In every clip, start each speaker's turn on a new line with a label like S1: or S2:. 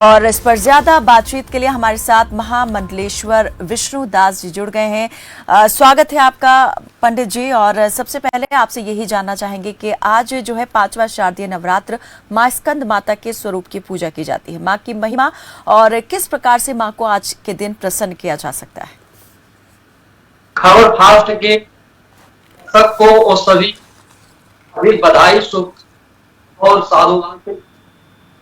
S1: और इस पर ज्यादा बातचीत के लिए हमारे साथ महामंडलेश्वर विष्णु दास जी जुड़ गए हैं। स्वागत है आपका पंडित जी। और सबसे पहले आपसे यही जानना चाहेंगे कि आज जो है 5वां शारदीय नवरात्र मां स्कंद माता के स्वरूप की पूजा की जाती है, मां की महिमा और किस प्रकार से मां को आज के दिन प्रसन्न किया जा सकता है।
S2: खबर फास्ट के सबको और सभी बधाई, शुभ और साधुवाद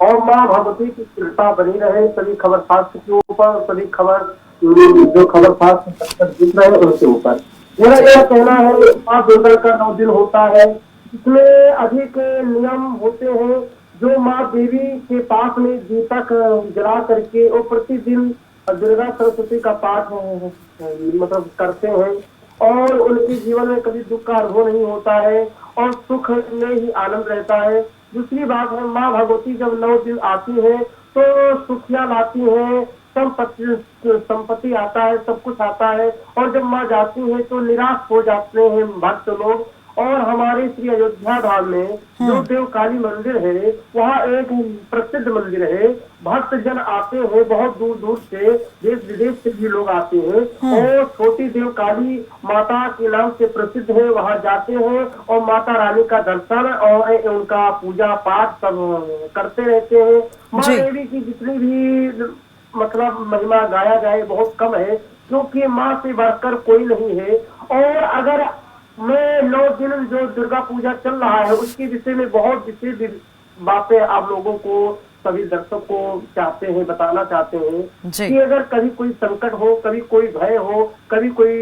S2: और माँ भगवती की कृपा बनी रहे सभी खबर फास्ट के ऊपर, सभी खबर जो खबर फास्ट दिख रहे हैं उनके ऊपर। मेरा यह कहना है माँ दुर्गा का 9 दिन होता है, इसमें अधिक नियम होते हैं। जो माँ देवी के पास में दीपक जला करके और प्रतिदिन दुर्गा सरस्वती का पाठ मतलब करते हैं और उनके जीवन में कभी दुख का अनुभव नहीं होता है और सुख में ही आनंद रहता है। दूसरी बात है, माँ भगवती जब 9 दिन आती है तो सुखियां लाती है, संपत्ति आता है, सब कुछ आता है। और जब माँ जाती है तो निराश हो जाते हैं भक्त लोग। और हमारे श्री अयोध्या धाम में जो देव काली मंदिर है वहाँ एक प्रसिद्ध मंदिर है। भक्त जन आते हैं, बहुत दूर दूर से, देश विदेश से भी लोग आते हैं और छोटी देव काली माता के नाम से प्रसिद्ध है। वहाँ जाते हैं और माता रानी का दर्शन और उनका पूजा पाठ सब करते रहते हैं। माँ देवी की जितनी भी मतलब महिमा गाया जाए बहुत कम है, क्योंकि माँ से बढ़कर कोई नहीं है। और अगर मैं 9 दिन जो दुर्गा पूजा चल रहा है उसके विषय में बहुत विशेष बातें आप लोगों को, सभी दर्शक को चाहते हैं, बताना चाहते हैं कि अगर कभी कोई संकट हो, कभी कोई भय हो, कभी कोई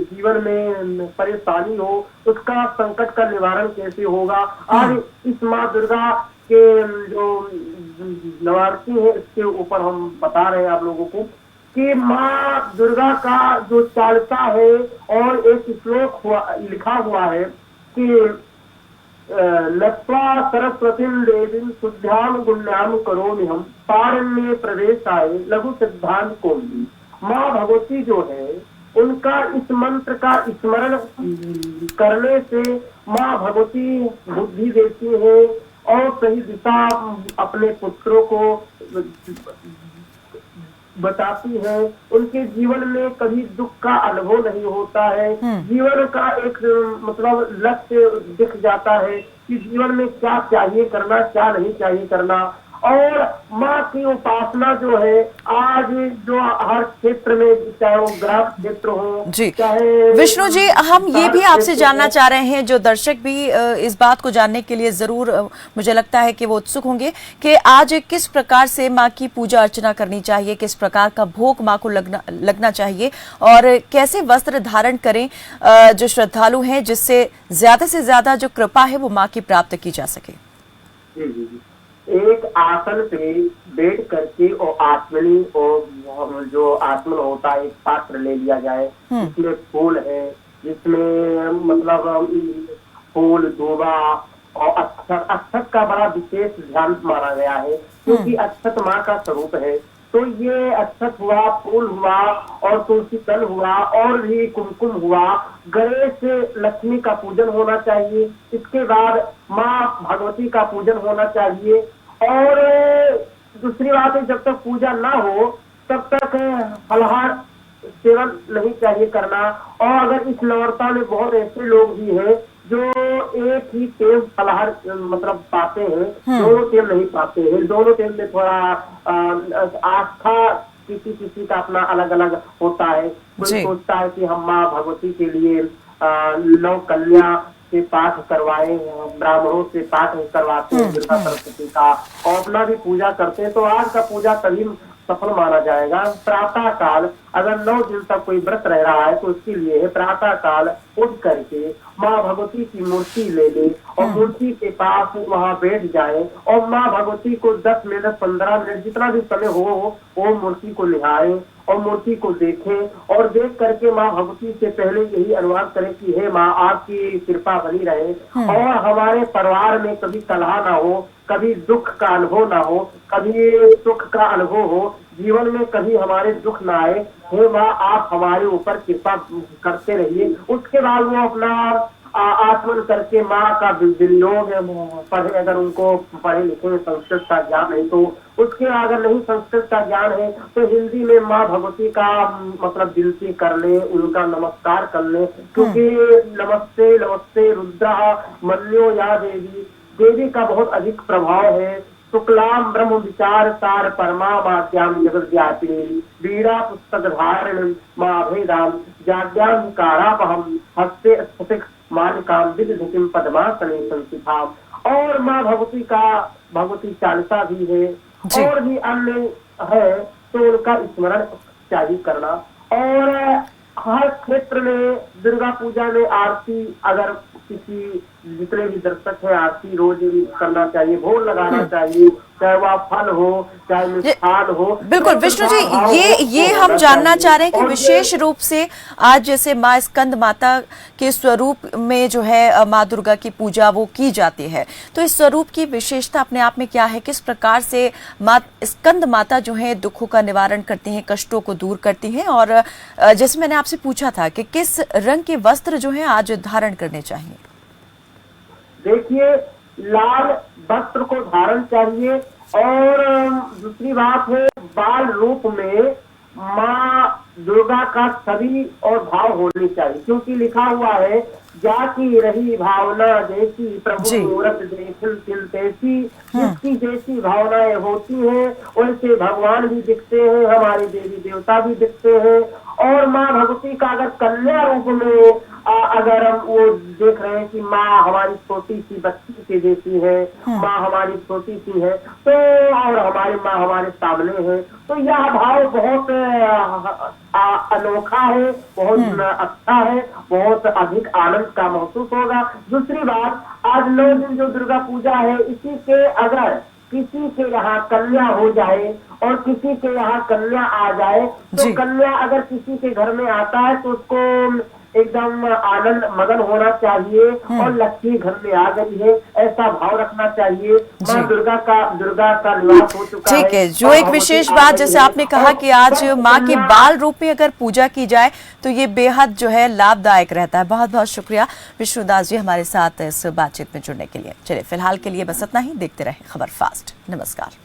S2: जीवन में परेशानी हो, उसका संकट का निवारण कैसे होगा। आज इस माँ दुर्गा के जो नवरात्रि है इसके ऊपर हम बता रहे हैं आप लोगों को कि माँ दुर्गा का जो चालता है और एक श्लोक लिखा हुआ है कि लत्वा सरस्वती देवीं शुद्ध्याम गुण्याम करोमि हम पारण्य प्रवेश आए लघु सिद्धांत कोमली। माँ भगवती जो है उनका इस मंत्र का स्मरण करने से माँ भगवती बुद्धि देती है और सही दिशा अपने पुत्रों को बताती है। उनके जीवन में कभी दुख का अनुभव नहीं होता है। जीवन का एक मतलब लक्ष्य दिख जाता है कि जीवन में क्या चाहिए करना, क्या नहीं चाहिए करना। और माँ की उपासना जो है आज जो हर क्षेत्र में, चाहे वो ग्राम क्षेत्र हो, चाहे
S1: विष्णु जी, हम ये भी आपसे जानना चाह रहे हैं, जो दर्शक भी इस बात को जानने के लिए जरूर मुझे लगता है कि वो उत्सुक होंगे कि आज किस प्रकार से माँ की पूजा अर्चना करनी चाहिए, किस प्रकार का भोग माँ को लगना चाहिए और कैसे वस्त्र धारण करें जो श्रद्धालु हैं, जिससे ज्यादा से ज्यादा जो कृपा है वो माँ की प्राप्त की जा सके।
S2: एक आसन पे बैठ करके और आत्मनी और जो आत्मन होता है एक पात्र ले लिया जाए, जिसमें फूल है, जिसमें मतलब फूल दूबा और अक्षत का बड़ा विशेष ध्यान माना गया है, क्योंकि अक्षत माँ का स्वरूप है। तो ये अक्षत हुआ, फूल हुआ और तुलसी दल हुआ और भी कुमकुम हुआ। गणेश लक्ष्मी का पूजन होना चाहिए। इसके बाद माँ भगवती का पूजन होना चाहिए। और दूसरी बात है, जब तक पूजा ना हो तब तक फलाहार सेवन नहीं चाहिए करना। और अगर इस नवरात्र में बहुत ऐसे लोग भी हैं जो एक ही टाइम फलाहार मतलब पाते हैं, दोनों टाइम नहीं पाते हैं। दोनों टाइम में थोड़ा आस्था किसी किसी का अपना अलग अलग होता है। कोई सोचता है कि हम माँ भगवती के लिए 9 कन्या से पाठ करवाए, ब्राह्मणों से पाठ करवाते हैं दुर्गा सरस्वती का और अपना भी पूजा करते हैं। तो आज का पूजा तभी सफल माना जाएगा। प्रातः काल अगर 9 दिन तक कोई व्रत रह रहा है तो उसके लिए है प्रातः काल उठ करके माँ भगवती की मूर्ति ले ले और मूर्ति के पास वहाँ बैठ जाए और माँ भगवती को 10 मिनट 15 मिनट जितना भी समय हो वो मूर्ति को निहारे और मूर्ति को देखें और देख करके माँ भगवती से पहले यही अनुवाद करें कि हे माँ आपकी कृपा बनी रहे और हमारे परिवार में कभी कलह ना हो, कभी दुख का अनुभव ना हो, कभी सुख का अनुभव हो, जीवन में कभी हमारे दुख ना आए। हे माँ आप हमारे ऊपर कृपा करते रहिए। उसके बाद वो अपना
S3: आचमन करके माँ का विनियोग पढ़े, अगर उनको पढ़े लिखे संस्कृत का ज्ञान है तो उसके, अगर नहीं संस्कृत का ज्ञान है तो हिंदी में माँ भगवती का मतलब विनती कर ले, उनका नमस्कार कर ले, क्योंकि नमस्ते नमस्ते रुद्रा मन्यो या देवी, देवी का बहुत अधिक प्रभाव है। शुक्लाम ब्रह्म विचार सार परमा मात्याम जगत व्यापिनी वीरा पुस्तक धारण माँ भेदाम जाड्याम कारापहम हस्ते स्फटिक मालिकाम दिग्धिम पद्मासने संस्थिताम। और माँ भगवती का भगवती चालीसा भी है और भी अन्य है, तो उनका स्मरण चाहिए करना। और हर क्षेत्र में दुर्गा पूजा में आरती, अगर किसी जितने भी दर्शक है आरती रोज करना चाहिए, भोग लगाना चाहिए, चाहे वह फल हो चाहे मिष्ठान हो।
S1: बिल्कुल विष्णु जी, ये हम जानना चाह रहे हैं कि विशेष रूप से आज जैसे माँ स्कंद माता के स्वरूप में जो है माँ दुर्गा की पूजा वो की जाती है, तो इस स्वरूप की विशेषता अपने आप में क्या है? किस प्रकार से माँ स्कंद माता जो है दुखों का निवारण करती हैं, कष्टों को दूर करती हैं? और जैसे मैंने आपसे पूछा था कि किस रंग के वस्त्र जो है आज धारण करने चाहिए?
S3: देखिए, लाल वस्त्र को धारण चाहिए। और दूसरी बात है, बाल रूप में माँ दुर्गा का छवि और भाव होने चाहिए, क्योंकि लिखा हुआ है जाकी रही भावना जैसी प्रभु मूरत देखिल चिंतैसी। जिसकी जैसी भावनाएं होती हैं वैसे भगवान भी दिखते हैं, हमारे देवी देवता भी दिखते हैं। और माँ भगवती का अगर कन्या रूप में अगर हम वो देख रहे हैं कि माँ हमारी छोटी सी बच्ची के जैसी है, माँ हमारी छोटी सी है, तो और हमारी माँ हमारे सामने है, तो यह भाव बहुत अनोखा है, बहुत अच्छा है, बहुत अधिक आनंद का महसूस होगा। दूसरी बात, आज 9 दिन जो दुर्गा पूजा है, इसी के अगर किसी के यहाँ कन्या हो जाए और किसी के यहाँ कन्या आ जाए, तो कन्या अगर किसी के घर में आता है तो उसको एकदम आनंद मगन होना चाहिए और लक्ष्मी घर में आ गई है, ऐसा भाव रखना चाहिए। माँ दुर्गा का निवास हो चुका है।
S1: ठीक है, जो एक विशेष बात जैसे आपने कहा कि आज माँ के बाल रूप में अगर पूजा की जाए तो ये बेहद जो है लाभदायक रहता है। बहुत बहुत शुक्रिया विष्णुदास जी हमारे साथ इस बातचीत में जुड़ने के लिए। चलिए फिलहाल के लिए बस इतना ही, देखते रहे खबर फास्ट। नमस्कार।